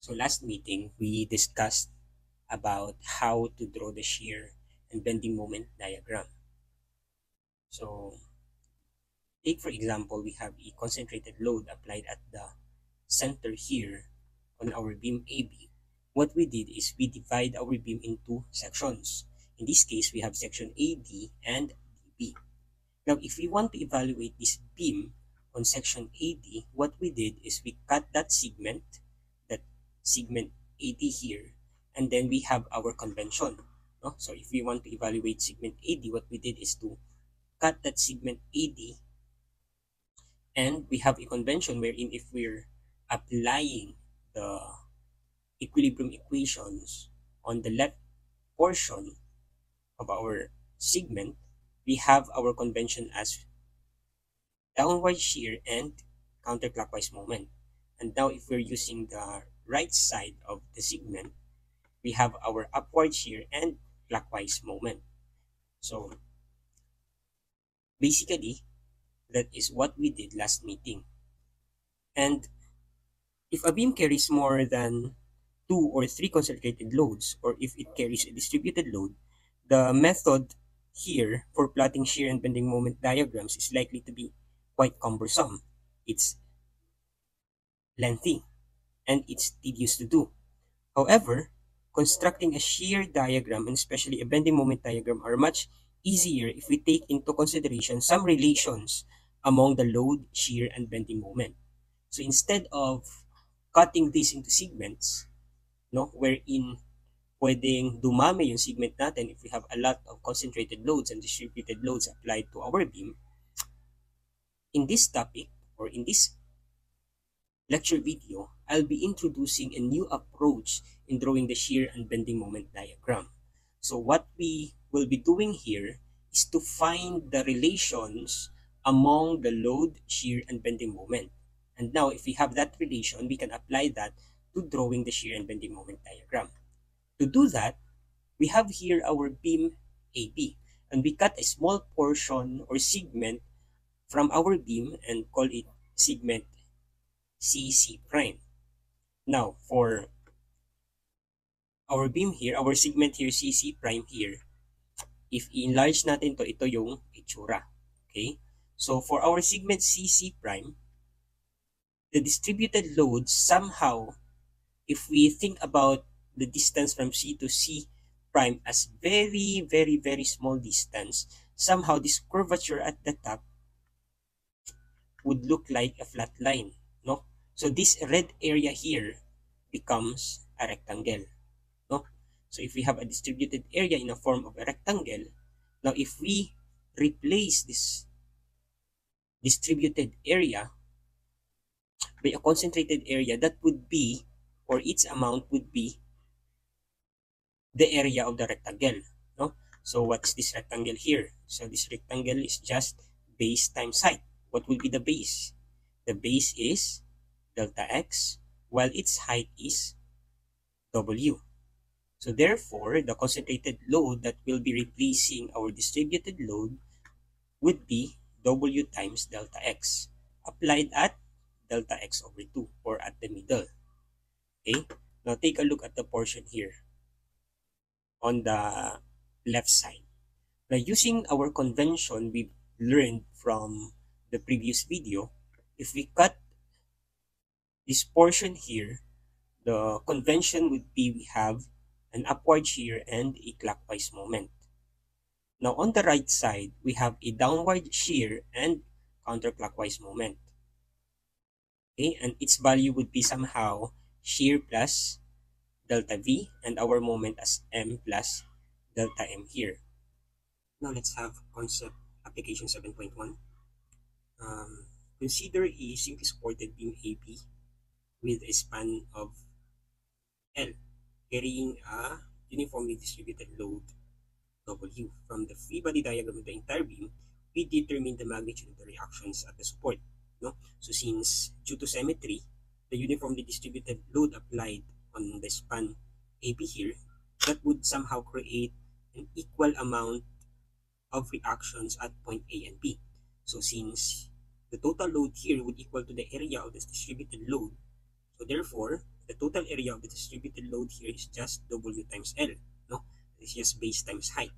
So last meeting, we discussed about how to draw the shear and bending moment diagram. So take for example, we have a concentrated load applied at the center here on our beam AB. What we did is we divide our beam into sections. In this case, we have section AD and DB. Now, if we want to evaluate this beam on section AD, what we did is we cut that segment AD here, and then we have our convention. No? So if we want to evaluate segment AD, what we did is to cut that segment AD, and we have a convention wherein if we're applying the equilibrium equations on the left portion of our segment, we have our convention as downward shear and counterclockwise moment. And now if we're using the right side of the segment, we have our upward shear and clockwise moment. So basically, that is what we did last meeting. And if a beam carries more than 2 or 3 concentrated loads, or if it carries a distributed load, the method here for plotting shear and bending moment diagrams is likely to be quite cumbersome. It's lengthy and it's tedious to do. However, constructing a shear diagram and especially a bending moment diagram are much easier if we take into consideration some relations among the load, shear, and bending moment. So instead of cutting this into segments, no, wherein pwedeng dumami yung segment natin if we have a lot of concentrated loads and distributed loads applied to our beam, in this topic or in this lecture video, I'll be introducing a new approach in drawing the shear and bending moment diagram. So what we will be doing here is to find the relations among the load, shear, and bending moment. And now if we have that relation, we can apply that to drawing the shear and bending moment diagram. To do that, we have here our beam AB, and we cut a small portion or segment from our beam and call it segment CC prime. Now, for our beam here, our segment here, CC prime here, if i-enlarge natin to, ito yung itsura. Okay? So, for our segment CC prime, the distributed load somehow, if we think about the distance from C to C prime as very, very, very small distance, somehow this curvature at the top would look like a flat line. No? So, this red area here becomes a rectangle. No? So if we have a distributed area in a form of a rectangle, now if we replace this distributed area by a concentrated area, that would be, or its amount would be, the area of the rectangle. No? So what's this rectangle here? So this rectangle is just base times height. What will be the base? The base is delta x, while its height is w. So therefore, the concentrated load that will be replacing our distributed load would be W times delta X, applied at delta X over 2, or at the middle. Okay? Now take a look at the portion here on the left side. Now using our convention we learned from the previous video, if we cut this portion here, the convention would be we have an upward shear and a clockwise moment. Now on the right side, we have a downward shear and counterclockwise moment. Okay, and its value would be somehow shear plus delta V and our moment as M plus delta M here. Now let's have concept application 7.1. Consider a simply supported beam AB with a span of L carrying a uniformly distributed load W. From the free body diagram of the entire beam, we determine the magnitude of the reactions at the support. No? So since due to symmetry, the uniformly distributed load applied on the span AB here, that would somehow create an equal amount of reactions at point A and B. So since the total load here would equal to the area of this distributed load, so therefore, the total area of the distributed load here is just W times L, no? It's just base times height.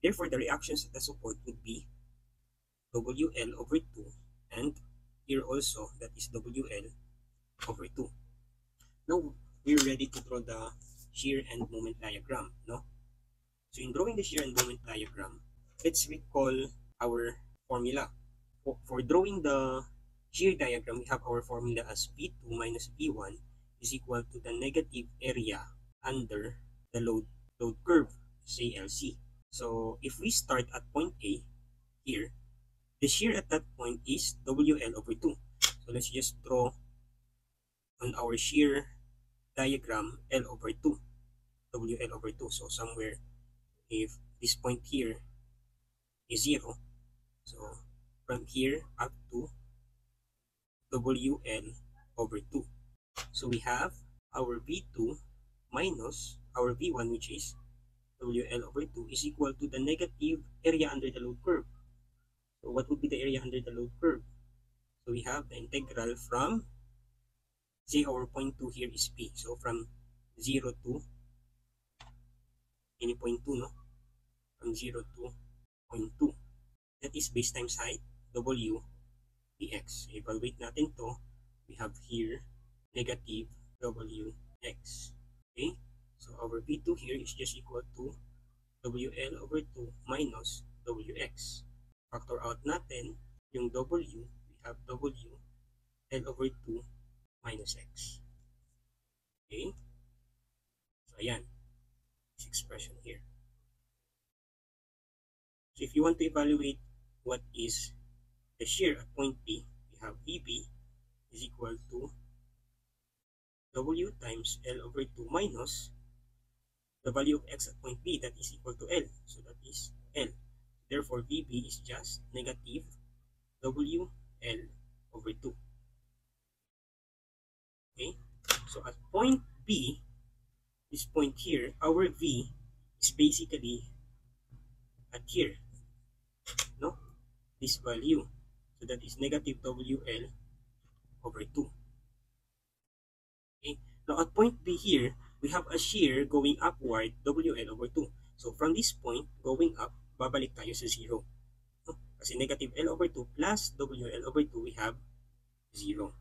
Therefore, the reactions at the support would be WL over 2, and here also that is WL over 2. Now, we're ready to draw the shear and moment diagram, no? So in drawing the shear and moment diagram, let's recall our formula. For drawing the shear diagram, we have our formula as V2 minus V1 is equal to the negative area under the load curve, say LC. So if we start at point A here, the shear at that point is WL over 2. So let's just draw on our shear diagram L over 2, WL over 2. So somewhere, if this point here is 0, so from here up to WL over 2. So we have our V2 minus our V1, which is WL over 2, is equal to the negative area under the load curve. So what would be the area under the load curve? So we have the integral from, say our point 2 here is P. So from 0 to any point 2, no? From 0 to point 2. That is base times height, W dx. So evaluate natin to, we have here negative Wx. Okay? So our V2 here is just equal to WL over 2 minus Wx. Factor out natin yung W, we have W L over 2 minus X. Okay? So ayan, this expression here. So if you want to evaluate what is the shear at point P, we have VB is equal to W times L over 2 minus the value of X at point B, that is equal to L. So that is L. Therefore, VB is just negative WL over 2. Okay? So at point B, this point here, our V is basically at here, no? This value. So that is negative WL over 2. Okay? Now at point B here, we have a shear going upward, WL over 2. So from this point, going up, babalik tayo sa 0. No? Kasi negative L over 2 plus WL over 2, we have 0.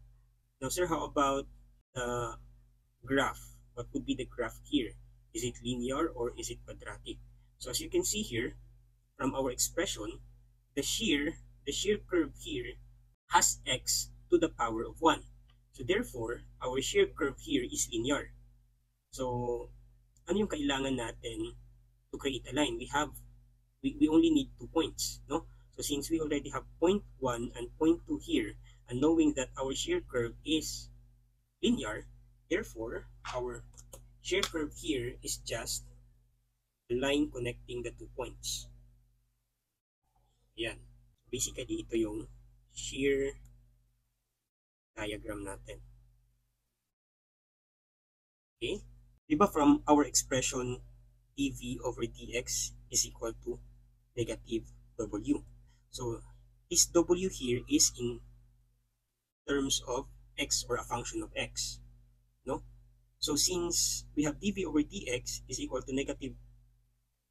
Now sir, how about the graph? What would be the graph here? Is it linear or is it quadratic? So as you can see here, from our expression, the shear curve here has x to the power of 1. So therefore, our shear curve here is linear. So, ano yung kailangan natin to create a line? We only need 2 points, no? So since we already have point 1 and point 2 here, and knowing that our shear curve is linear, therefore, our shear curve here is just the line connecting the 2 points. Yan. Basically, ito yung shear diagram natin. Okay? Diba from our expression, dV over dx is equal to negative W. So, this W here is in terms of x or a function of x. No? So, since we have dV over dx is equal to negative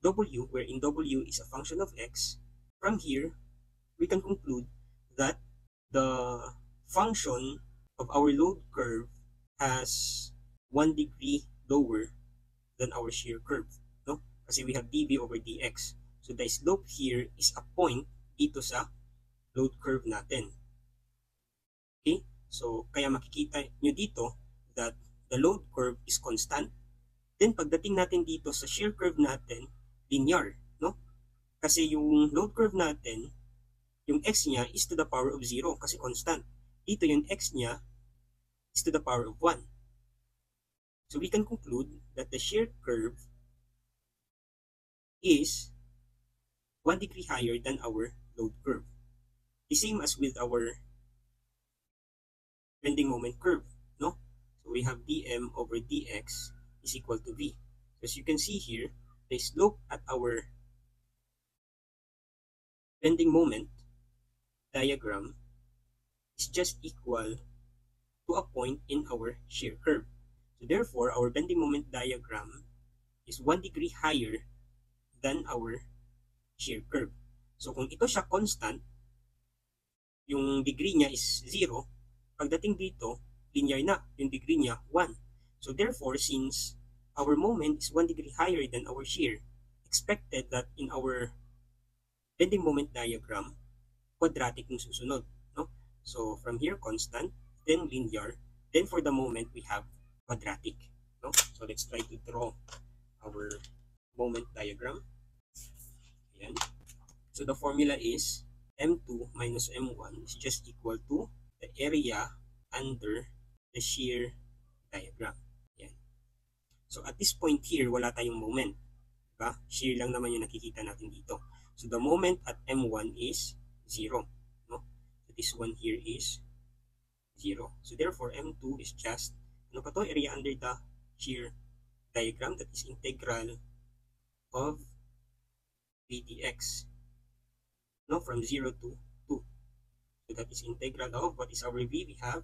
W, wherein W is a function of x, from here, we can conclude that the function of our load curve has 1 degree lower than our shear curve, no? Kasi we have dV over dx. So the slope here is a point dito sa load curve natin. Okay? So kaya makikita nyo dito that the load curve is constant. Then pagdating natin dito sa shear curve natin, linear, no? Kasi yung load curve natin, yung x niya is to the power of 0 kasi constant. Dito yung x niya is to the power of 1. So we can conclude that the shear curve is 1 degree higher than our load curve. The same as with our bending moment curve, no? So we have dm over dx is equal to v. So as you can see here, the slope at our bending moment diagram is just equal to a point in our shear curve. So therefore, our bending moment diagram is 1 degree higher than our shear curve. So kung ito siya constant, yung degree niya is 0, pagdating dito, linear na, yung degree niya 1. So therefore, since our moment is 1 degree higher than our shear, expected that in our bending moment diagram, quadratic yung susunod. No? So from here, constant, then linear, then for the moment, we have quadratic. No? So let's try to draw our moment diagram. Ayan. So the formula is M2 minus M1 is just equal to the area under the shear diagram. Ayan. So at this point here, wala tayong moment. Diba? Shear lang naman yung nakikita natin dito. So the moment at M1 is 0. No? So this one here is 0. So therefore, M2 is just, ano pa to? Area under the shear diagram, that is integral of v dx. No? From 0 to 2. So that is integral of, what is our v? We have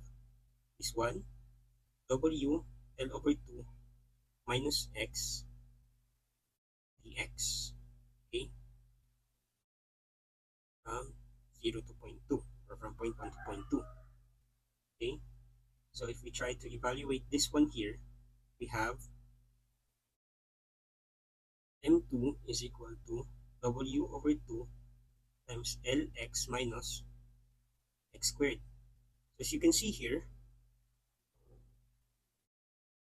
this one, w L over 2 minus x dx. Okay? From 0 to 0.2, or from point 1 to point 2. Okay? So if we try to evaluate this one here, we have M2 is equal to W over 2 times Lx minus x squared. So as you can see here,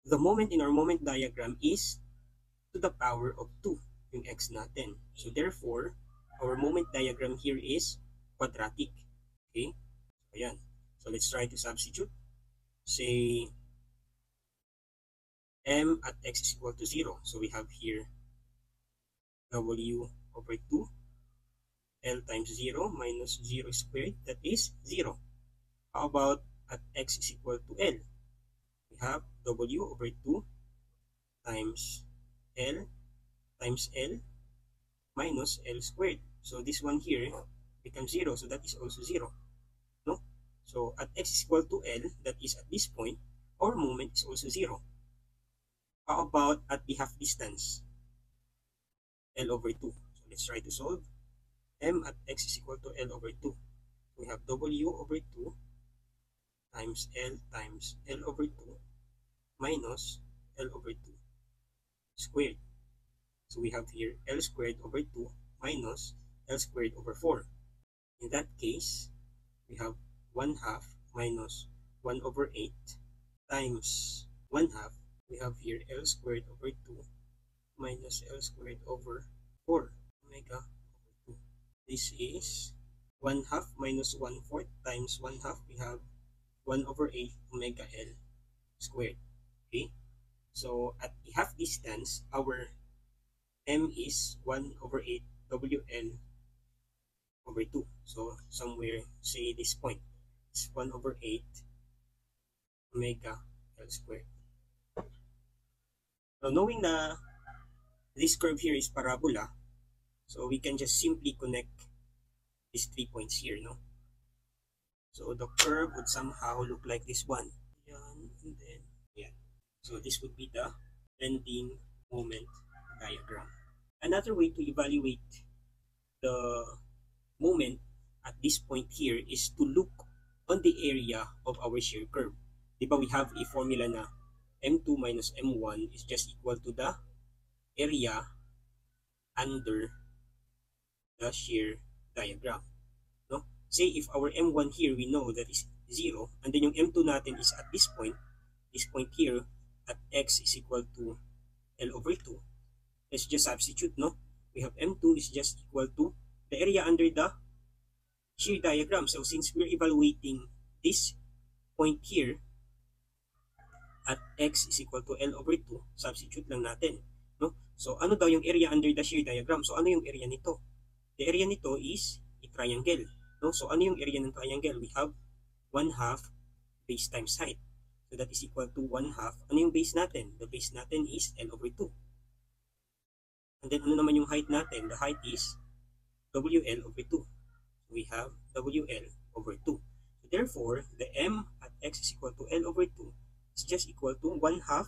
the moment in our moment diagram is to the power of 2, yung x natin. So therefore, our moment diagram here is quadratic. Okay? So ayan. So let's try to substitute. Say m at x is equal to 0. So we have here w over 2 L times 0 minus 0 squared, that is 0. How about at x is equal to L? We have w over 2 times L minus L squared. So this one here becomes 0, so that is also 0. No? So at x is equal to L, that is at this point, our moment is also 0. How about at the half distance? L over 2. So let's try to solve. M at x is equal to L over 2. We have w over 2 times L over 2 minus L over 2 squared. So we have here L squared over 2 minus L squared over 4. In that case, we have 1 half minus 1 over 8 times 1 half. We have here L squared over 2 minus L squared over 4 omega over 2. This is 1 half minus 1/4 times 1 half. We have 1 over 8 omega L squared. Okay? So at the half distance, our M is 1 over 8 WL over 2. So somewhere, say this point, it's 1 over 8 omega L squared. Now knowing na this curve here is parabola, so we can just simply connect these 3 points here, no? So the curve would somehow look like this one. Yan, and then, yan. So this would be the bending moment diagram. Another way to evaluate the moment at this point here is to look on the area of our shear curve. Diba we have a formula na M2 minus M1 is just equal to the area under the shear diagram. No? Say if our M1 here we know that is 0, and then yung M2 natin is at this point here at x is equal to L over 2. Let's just substitute, no? We have M2 is just equal to the area under the shear diagram. So since we're evaluating this point here at x is equal to L over 2, substitute lang natin, no? So ano daw yung area under the shear diagram? So ano yung area nito? The area nito is a triangle, no? So ano yung area ng triangle? We have 1 half base times height. So that is equal to 1 half. Ano yung base natin? The base natin is L over 2. And then ano naman yung height natin? The height is WL over 2. So we have WL over 2. So therefore, the M at x is equal to L over 2 is just equal to 1 half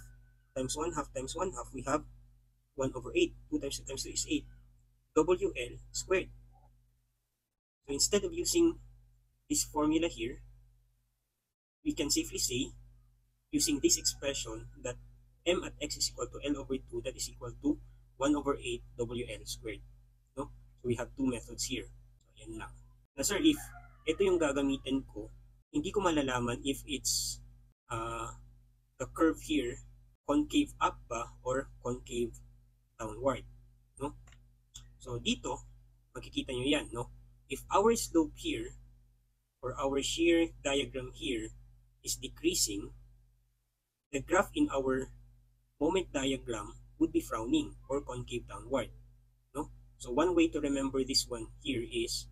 times 1 half times 1 half. We have 1 over 8. 2 times 2 times 2 is 8. WL squared. So instead of using this formula here, we can safely say, using this expression, that m at x is equal to L over 2, that is equal to 1 over 8 WL squared. No? So we have two methods here. So yan lang. Na sir, if ito yung gagamitin ko, hindi ko malalaman if it's the curve here concave up ba or concave downward. No? So dito, makikita nyo yan. No? If our slope here or our shear diagram here is decreasing, the graph in our moment diagram would be frowning or concave downward. No? So one way to remember this one here is